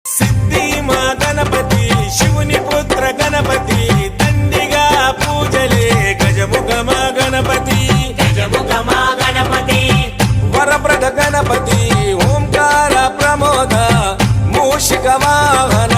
సిద్ధి మా గణపతి శివుని పుత్ర గణపతి దండిగా పూజలే గజముఖ మా గణపతి వరప్రద గణపతి ఓంకార ప్రమోద మూషిక వాహన